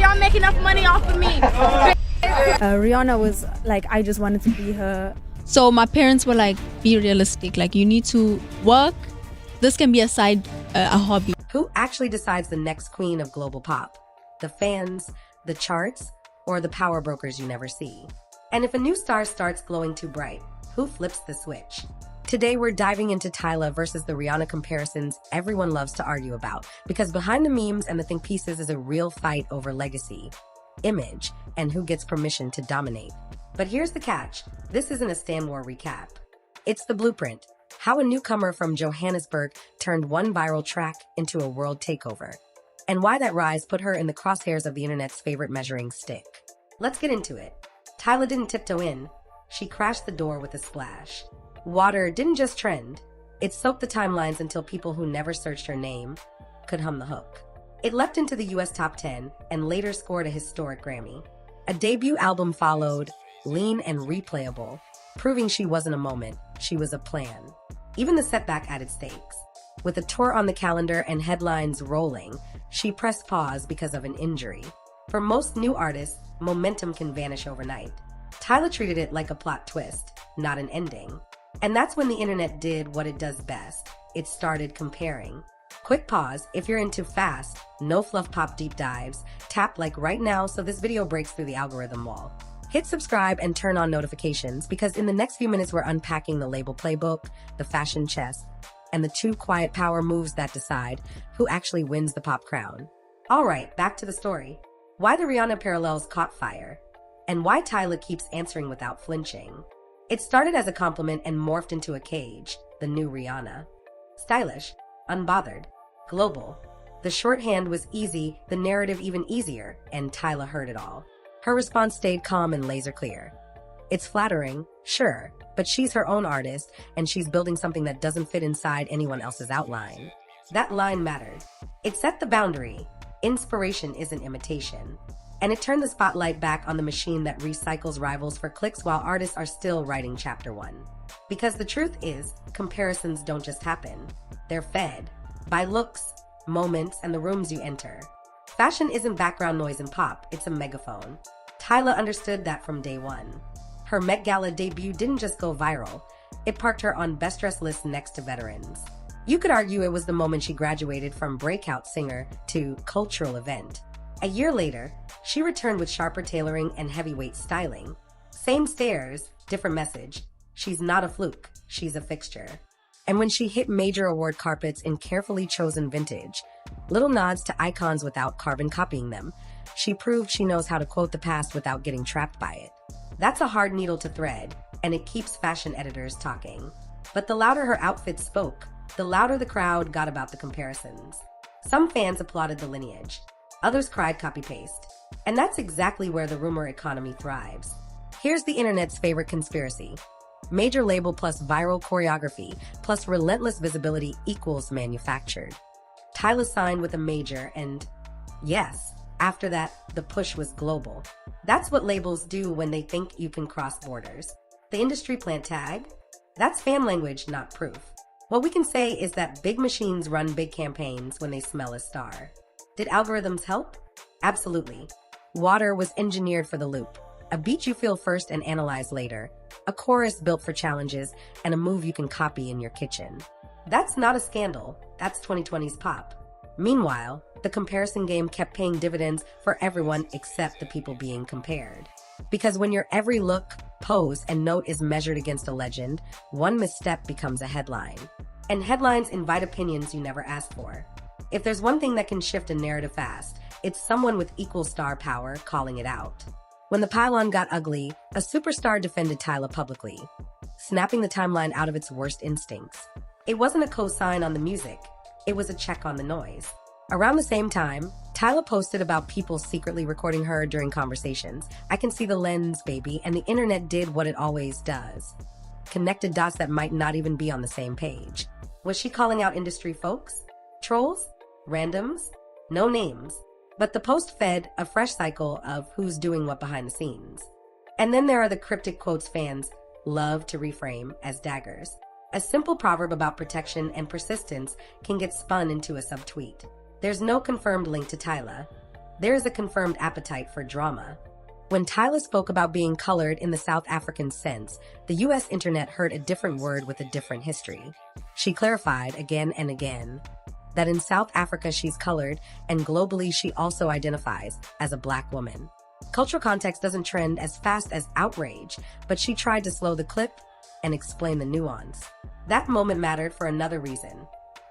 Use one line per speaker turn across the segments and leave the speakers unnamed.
y'all make enough money off of me.
Rihanna was like, I just wanted to be her.
So my parents were like, be realistic. Like, you need to work. This can be a side, a hobby.
Who actually decides the next queen of global pop? The fans, the charts, or the power brokers you never see? And if a new star starts glowing too bright, who flips the switch? Today, we're diving into Tyla versus the Rihanna comparisons everyone loves to argue about, because behind the memes and the think pieces is a real fight over legacy, image, and who gets permission to dominate. But here's the catch. This isn't a Stan War recap. It's the blueprint. How a newcomer from Johannesburg turned one viral track into a world takeover. And why that rise put her in the crosshairs of the internet's favorite measuring stick. Let's get into it. Tyla didn't tiptoe in. She crashed the door with a splash. Water didn't just trend. It soaked the timelines until people who never searched her name could hum the hook. It leapt into the US top 10 and later scored a historic Grammy. A debut album followed, lean and replayable, proving she wasn't a moment, she was a plan. Even the setback added stakes. With a tour on the calendar and headlines rolling, she pressed pause because of an injury. For most new artists, momentum can vanish overnight. Tyla treated it like a plot twist, not an ending. And that's when the internet did what it does best. It started comparing. Quick pause, if you're into fast, no fluff pop deep dives, tap like right now so this video breaks through the algorithm wall. Hit subscribe and turn on notifications because in the next few minutes we're unpacking the label playbook, the fashion chess, and the two quiet power moves that decide who actually wins the pop crown. Alright, back to the story. Why the Rihanna parallels caught fire, and why Tyla keeps answering without flinching. It started as a compliment and morphed into a cage, the new Rihanna. Stylish, unbothered, global. The shorthand was easy, the narrative even easier, and Tyla heard it all. Her response stayed calm and laser clear. It's flattering, sure, but she's her own artist, and she's building something that doesn't fit inside anyone else's outline. That line mattered. It set the boundary. Inspiration isn't imitation. And it turned the spotlight back on the machine that recycles rivals for clicks while artists are still writing chapter 1. Because the truth is, comparisons don't just happen. They're fed by looks, moments, and the rooms you enter. Fashion isn't background noise in pop, it's a megaphone. Tyla understood that from day one. Her Met Gala debut didn't just go viral, it parked her on best dressed lists next to veterans. You could argue it was the moment she graduated from breakout singer to cultural event. A year later, she returned with sharper tailoring and heavyweight styling. Same stairs, different message. She's not a fluke, she's a fixture. And when she hit major award carpets in carefully chosen vintage, little nods to icons without carbon copying them, she proved she knows how to quote the past without getting trapped by it. That's a hard needle to thread, and it keeps fashion editors talking. But the louder her outfit spoke, the louder the crowd got about the comparisons. Some fans applauded the lineage. Others cried copy-paste. And that's exactly where the rumor economy thrives. Here's the internet's favorite conspiracy. Major label plus viral choreography plus relentless visibility equals manufactured. Tyla signed with a major and, yes, after that, the push was global. That's what labels do when they think you can cross borders. The industry plant tag? That's fan language, not proof. What we can say is that big machines run big campaigns when they smell a star. Did algorithms help? Absolutely. Water was engineered for the loop. A beat you feel first and analyze later. A chorus built for challenges, and a move you can copy in your kitchen. That's not a scandal. That's 2020's pop. Meanwhile, the comparison game kept paying dividends for everyone except the people being compared. Because when your every look, pose, and note is measured against a legend, one misstep becomes a headline. And headlines invite opinions you never asked for. If there's one thing that can shift a narrative fast, it's someone with equal star power calling it out. When the pylon got ugly, a superstar defended Tyla publicly, snapping the timeline out of its worst instincts. It wasn't a cosign on the music, it was a check on the noise. Around the same time, Tyla posted about people secretly recording her during conversations. I can see the lens, baby, and the internet did what it always does. Connected dots that might not even be on the same page. Was she calling out industry folks? Trolls? Randoms? No names. But the post fed a fresh cycle of who's doing what behind the scenes. And then there are the cryptic quotes fans love to reframe as daggers. A simple proverb about protection and persistence can get spun into a subtweet. There's no confirmed link to Tyla, there is a confirmed appetite for drama. When Tyla spoke about being colored in the South African sense, the US internet heard a different word with a different history. She clarified again and again that in South Africa she's colored, and globally she also identifies as a black woman. Cultural context doesn't trend as fast as outrage, but she tried to slow the clip and explain the nuance. That moment mattered for another reason.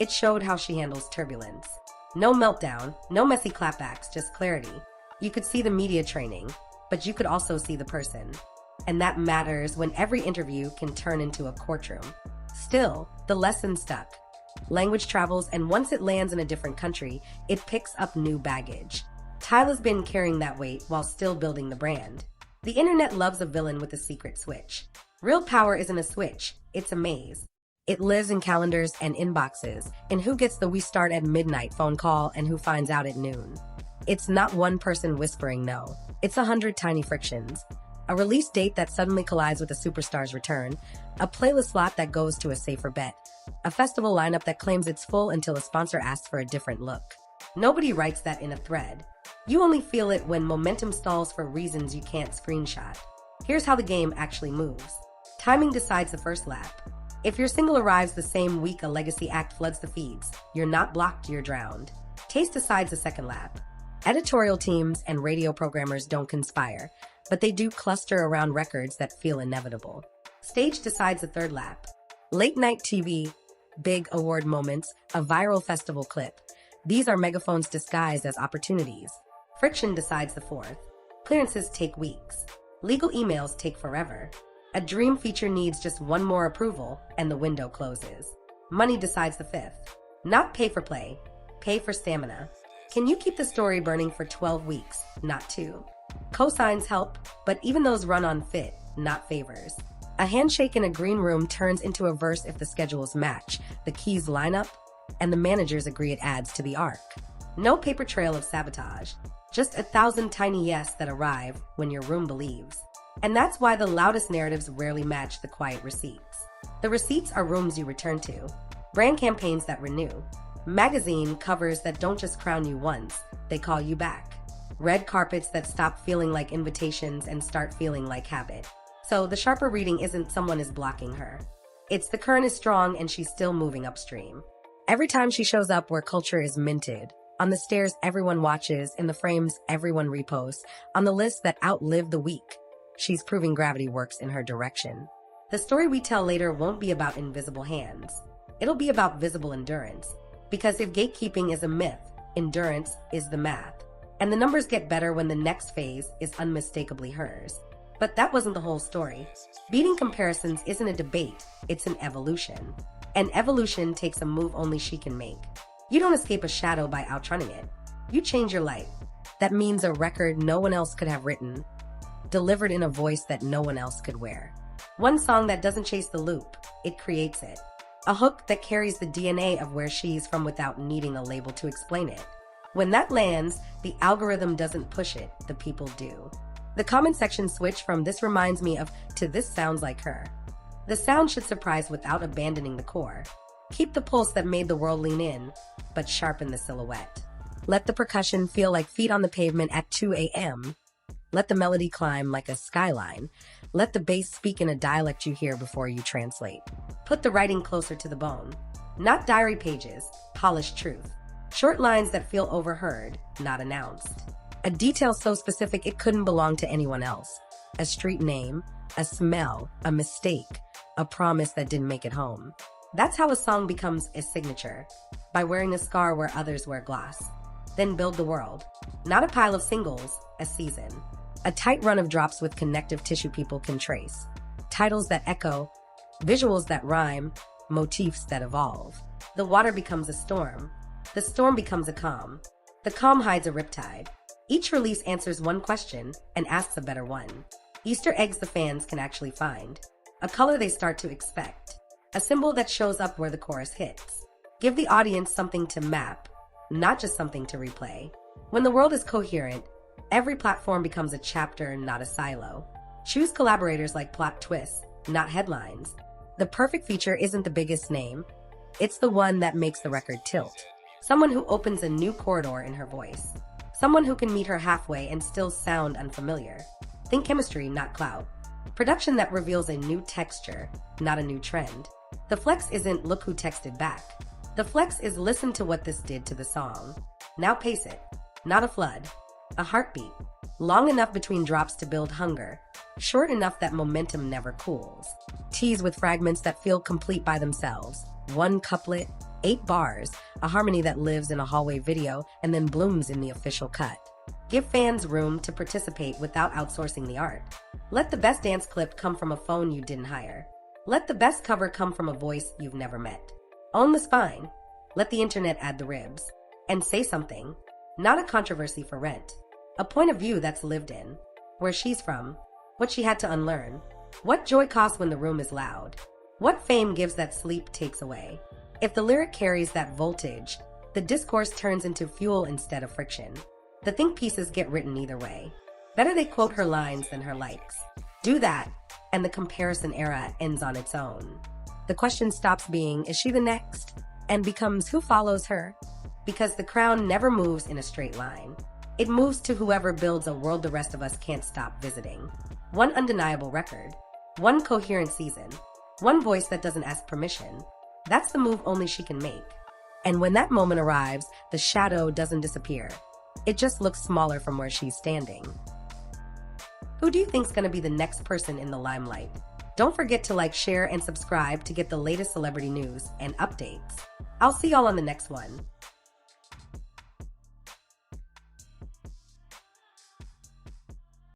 It showed how she handles turbulence. No meltdown, no messy clapbacks, just clarity. You could see the media training, but you could also see the person. And that matters when every interview can turn into a courtroom. Still, the lesson stuck. Language travels, and once it lands in a different country, it picks up new baggage. Tyla's been carrying that weight while still building the brand. The internet loves a villain with a secret switch. Real power isn't a switch, it's a maze. It lives in calendars and inboxes, in who gets the "we start at midnight" phone call and who finds out at noon. It's not one person whispering no, it's 100 tiny frictions. A release date that suddenly collides with a superstar's return, a playlist slot that goes to a safer bet, a festival lineup that claims it's full until a sponsor asks for a different look. Nobody writes that in a thread. You only feel it when momentum stalls for reasons you can't screenshot. Here's how the game actually moves. Timing decides the first lap. If your single arrives the same week a legacy act floods the feeds, you're not blocked, you're drowned. Taste decides the second lap. Editorial teams and radio programmers don't conspire, but they do cluster around records that feel inevitable. Stage decides the third lap. Late night TV, big award moments, a viral festival clip. These are megaphones disguised as opportunities. Friction decides the fourth. Clearances take weeks. Legal emails take forever. A dream feature needs just one more approval, and the window closes. Money decides the fifth. Not pay for play, pay for stamina. Can you keep the story burning for 12 weeks, not 2? Cosigns help, but even those run on fit, not favors. A handshake in a green room turns into a verse if the schedules match, the keys line up, and the managers agree it adds to the arc. No paper trail of sabotage, just 1,000 tiny yes that arrive when your room believes. And that's why the loudest narratives rarely match the quiet receipts. The receipts are rooms you return to, brand campaigns that renew, magazine covers that don't just crown you once, they call you back, red carpets that stop feeling like invitations and start feeling like habit. So the sharper reading isn't someone is blocking her. It's the current is strong and she's still moving upstream. Every time she shows up where culture is minted, on the stairs everyone watches, in the frames everyone reposts, on the lists that outlive the week, she's proving gravity works in her direction. The story we tell later won't be about invisible hands. It'll be about visible endurance. Because if gatekeeping is a myth, endurance is the math. And the numbers get better when the next phase is unmistakably hers. But that wasn't the whole story. Beating comparisons isn't a debate, it's an evolution. And evolution takes a move only she can make. You don't escape a shadow by outrunning it. You change your life. That means a record no one else could have written, delivered in a voice that no one else could wear. One song that doesn't chase the loop, it creates it. A hook that carries the DNA of where she's from without needing a label to explain it. When that lands, the algorithm doesn't push it, the people do. The comment section switch from "this reminds me of" to "this sounds like her." The sound should surprise without abandoning the core. Keep the pulse that made the world lean in, but sharpen the silhouette. Let the percussion feel like feet on the pavement at 2 a.m. Let the melody climb like a skyline. Let the bass speak in a dialect you hear before you translate. Put the writing closer to the bone. Not diary pages, polished truth. Short lines that feel overheard, not announced. A detail so specific it couldn't belong to anyone else. A street name, a smell, a mistake, a promise that didn't make it home. That's how a song becomes a signature, by wearing a scar where others wear gloss. Then build the world. Not a pile of singles, a season. A tight run of drops with connective tissue people can trace. Titles that echo, visuals that rhyme, motifs that evolve. The water becomes a storm. The storm becomes a calm. The calm hides a riptide. Each release answers one question and asks a better one. Easter eggs the fans can actually find. A color they start to expect. A symbol that shows up where the chorus hits. Give the audience something to map, not just something to replay. When the world is coherent, every platform becomes a chapter, not a silo. Choose collaborators like plot twists, not headlines. The perfect feature isn't the biggest name. It's the one that makes the record tilt. Someone who opens a new corridor in her voice. Someone who can meet her halfway and still sound unfamiliar. Think chemistry, not clout. Production that reveals a new texture, not a new trend. The flex isn't look who texted back. The flex is listen to what this did to the song. Now pace it. Not a flood. A heartbeat. Long enough between drops to build hunger. Short enough that momentum never cools. Tease with fragments that feel complete by themselves. One couplet, 8 bars, a harmony that lives in a hallway video and then blooms in the official cut. Give fans room to participate without outsourcing the art. Let the best dance clip come from a phone you didn't hire. Let the best cover come from a voice you've never met. Own the spine. Let the internet add the ribs. And say something. Not a controversy for rent. A point of view that's lived in. Where she's from. What she had to unlearn. What joy costs when the room is loud. What fame gives that sleep takes away. If the lyric carries that voltage, the discourse turns into fuel instead of friction. The think pieces get written either way. Better they quote her lines than her likes. Do that, and the comparison era ends on its own. The question stops being, is she the next? And becomes, who follows her? Because the crown never moves in a straight line. It moves to whoever builds a world the rest of us can't stop visiting. One undeniable record. One coherent season. One voice that doesn't ask permission. That's the move only she can make. And when that moment arrives, the shadow doesn't disappear. It just looks smaller from where she's standing. Who do you think's gonna be the next person in the limelight? Don't forget to like, share, and subscribe to get the latest celebrity news and updates. I'll see y'all on the next one.